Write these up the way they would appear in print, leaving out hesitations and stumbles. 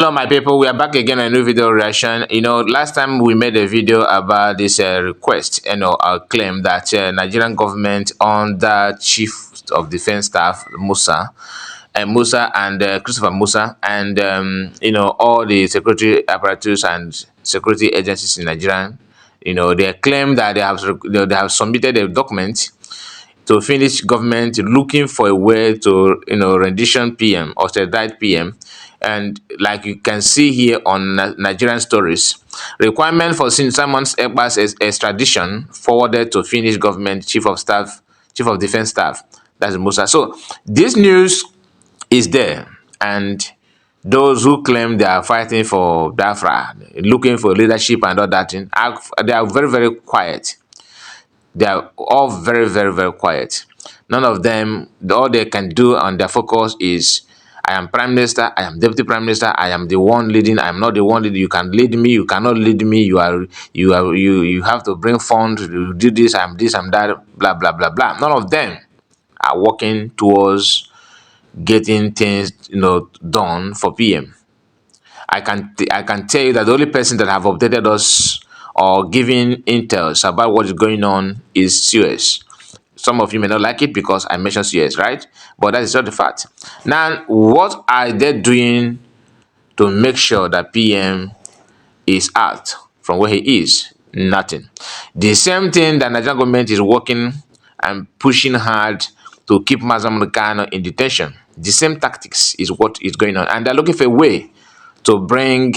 Hello my people, we are back again on a new video reaction. Last time we made a video about this request, a claim that Nigerian government under Chief of Defense Staff Musa and Christopher Musa and all the security apparatus and security agencies in Nigeria, they claim that they have submitted a document to Finnish government looking for a way to rendition PM or extradite PM. And like you can see here on Nigerian stories, requirement for Simon Ekpa's extradition forwarded to Finnish government chief of defense staff, that's Musa. So this news is there, and those who claim they are fighting for Biafra, looking for leadership and all that thing, they are very, very quiet. They are all very, very, very quiet. None of them, all they can do on their focus is, I am prime minister, I am deputy prime minister, I am the one leading, I am not the one leading. You can lead me, you cannot lead me, you have to bring funds, you do this, I'm that, blah blah blah blah. None of them are working towards getting things done for PM. I can tell you that the only person that have updated us or giving intels about what is going on is CS. Some of you may not like it because I mentioned CS, right? But that is not the fact. Now, what are they doing to make sure that PM is out from where he is? Nothing. The same thing that Nigerian government is working and pushing hard to keep Mazam Kano in detention. The same tactics is what is going on, and they're looking for a way to bring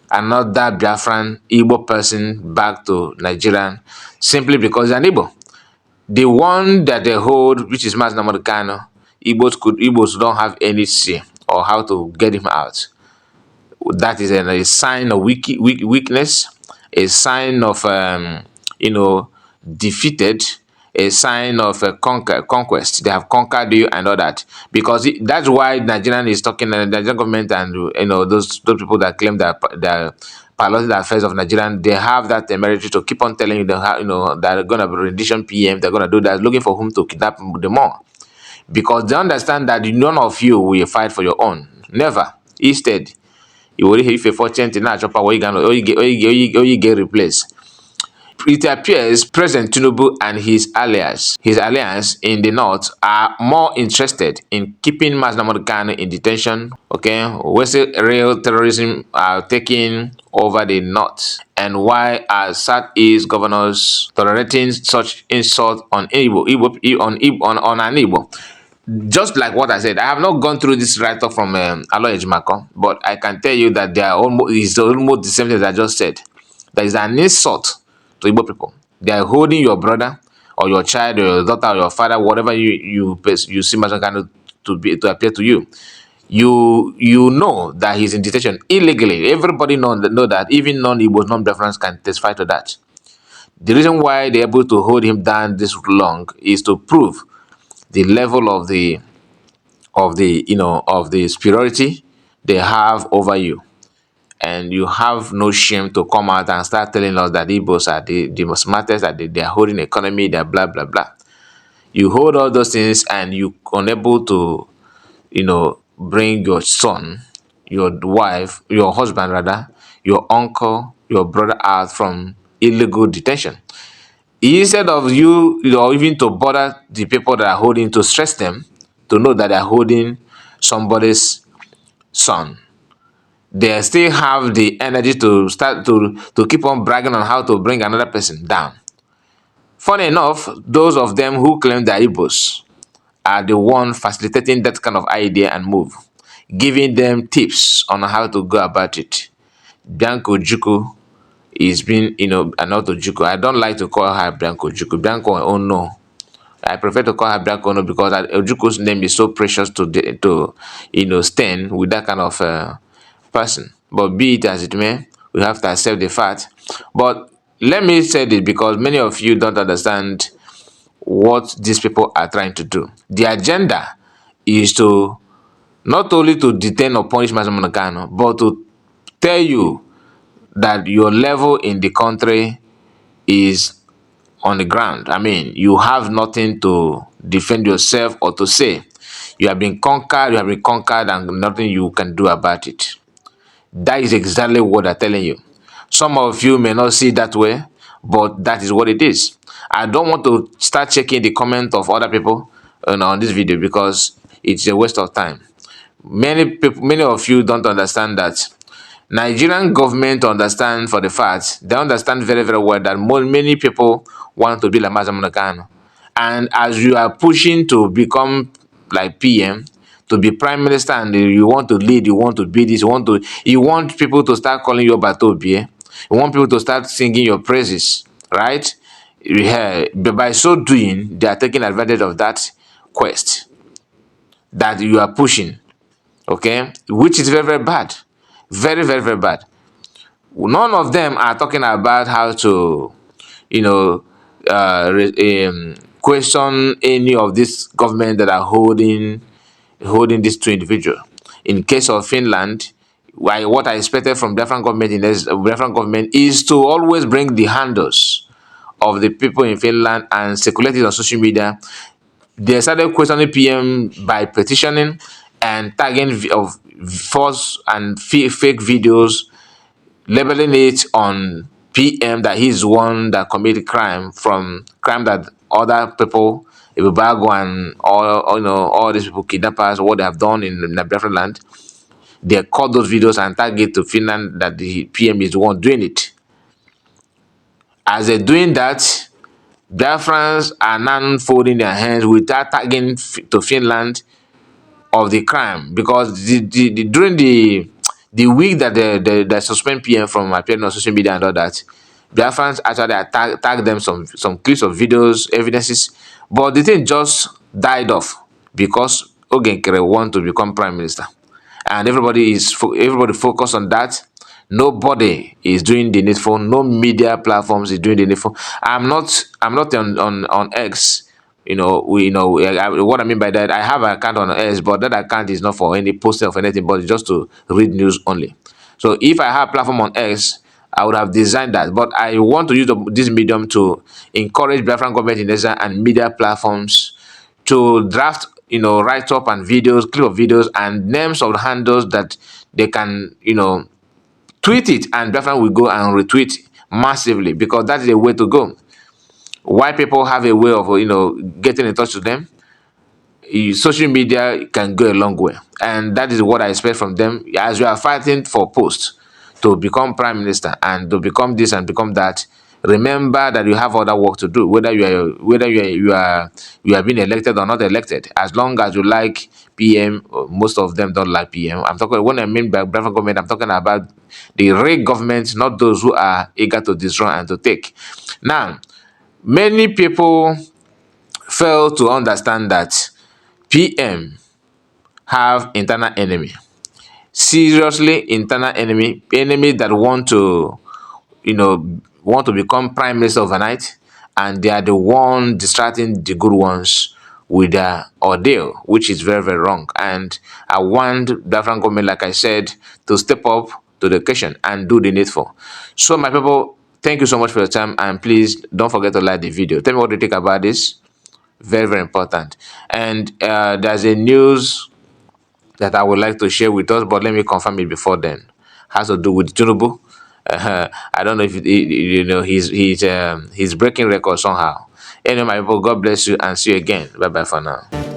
another Biafran Igbo person back to Nigeria simply because they're an Igbo. The one that they hold, which is Mazam Kano, Igbos don't have any say or how to get him out. That is a sign of weakness, a sign of defeated, a sign of conquest. They have conquered you and all that, because that's why Nigerian is talking, the Nigerian government and those people that claim that the piloted affairs of Nigerian, they have that temerity to keep on telling you that they're gonna be rendition PM, they're gonna do that, looking for whom to kidnap them more, because they understand that none of you will fight for your own. Never. Instead, you will if a fortune in that chopper, you get replaced. It appears President Tinubu and his alliance in the north are more interested in keeping Mazam Kano in detention. Okay, Western real terrorism are taking over the north, and why are Southeast governors tolerating such insult on an Igbo? Just like what I said, I have not gone through this write-up from N9jeria, but I can tell you that they are almost the same thing that I just said. There is an insult to Igbo people. They are holding your brother or your child or your daughter or your father, whatever you see Mazam Kano to appear to you. You know that he's in detention illegally. Everybody know that. Even non-Igbos, non-Biafrans can testify to that. The reason why they're able to hold him down this long is to prove the level of the superiority they have over you. And you have no shame to come out and start telling us that Igbos are the smartest, that they are holding economy, they're blah blah blah. You hold all those things and you unable to bring your son, your wife, your husband rather, your uncle, your brother out from illegal detention. Instead of you even to bother the people that are holding, to stress them to know that they are holding somebody's son, they still have the energy to start to keep on bragging on how to bring another person down. Funny enough, those of them who claim they are Igbos are the one facilitating that kind of idea and move, giving them tips on how to go about it. Bianco Juku is being, not Juku. I don't like to call her Bianco Juku. Bianco Ono. I prefer to call her Bianco Ono because Ojuku's name is so precious to stand with that kind of person. But be it as it may, we have to accept the fact. But let me say this because many of you don't understand what these people are trying to do. The agenda is to not only to detain or punish Mazam Kano, but to tell you that your level in the country is on the ground. I mean, you have nothing to defend yourself or to say. You have been conquered, and nothing you can do about it. That is exactly what they're telling you. Some of you may not see it that way, but that is what it is. I don't want to start checking the comment of other people on this video because it's a waste of time. Many people, many of you don't understand that Nigerian government understand for the fact, they understand very, very well that many people want to be like Mazi Kanu. And as you are pushing to become like PM, to be prime minister, and you want to lead, you want to be this, you want people to start calling you Batobie. You want people to start singing your praises, right? Yeah, but by so doing, they are taking advantage of that quest that you are pushing, okay, which is very, very bad, very, very, very bad. None of them are talking about how to, you know, question any of this government that are holding these two individuals. In case of Finland, what I expected from different government in this different government is to always bring the handles of the people in Finland and circulate it on social media. They started questioning PM by petitioning and tagging of false and fake videos, labeling it on PM that he's one that committed crime that other people, Ibubago and all these people, kidnappers, what they have done in the Biafran land. They caught those videos and tag it to Finland that the PM is the one doing it. As they're doing that, Biafrans are now folding their hands without tagging to Finland of the crime, because during the week that they suspend PM from appearing on social media and all that, Biafrans actually tagged them some clips of videos, evidences, but the thing just died off because Ogenkere want to become prime minister, and everybody focused on that. Nobody is doing the needful. No media platforms is doing the needful. I'm not on X. What I mean by that, I have an account on X, but that account is not for any posting of anything, but just to read news only. So if I have platform on X, I would have designed that. But I want to use this medium to encourage Biafran government in Nigeria and media platforms to draft, write up and videos, clip of videos and names of the handles that they can, tweet it, and Biafran will go and retweet massively, because that is the way to go. Why people have a way of getting in touch with them, social media can go a long way, and that is what I expect from them. As you are fighting for posts to become prime minister and to become this and become that, remember that you have other work to do, whether you are being elected or not elected. As long as you like PM, most of them don't like PM. When I mean by Biafran government, I'm talking about the real government, not those who are eager to destroy and to take. Now, many people fail to understand that PM have internal enemy, seriously internal enemy that want to become prime minister overnight, and they are the one distracting the good ones with their ordeal, which is very, very wrong. And I want the African government, like I said, to step up to the occasion and do the needful. So my people, thank you so much for your time, and please don't forget to like the video. Tell me what you think about this. Very, very important. And there's a news that I would like to share with us, but let me confirm it before then. Has to do with Junubu. I don't know if he's breaking records somehow. Anyway, my people, God bless you and see you again. Bye bye for now.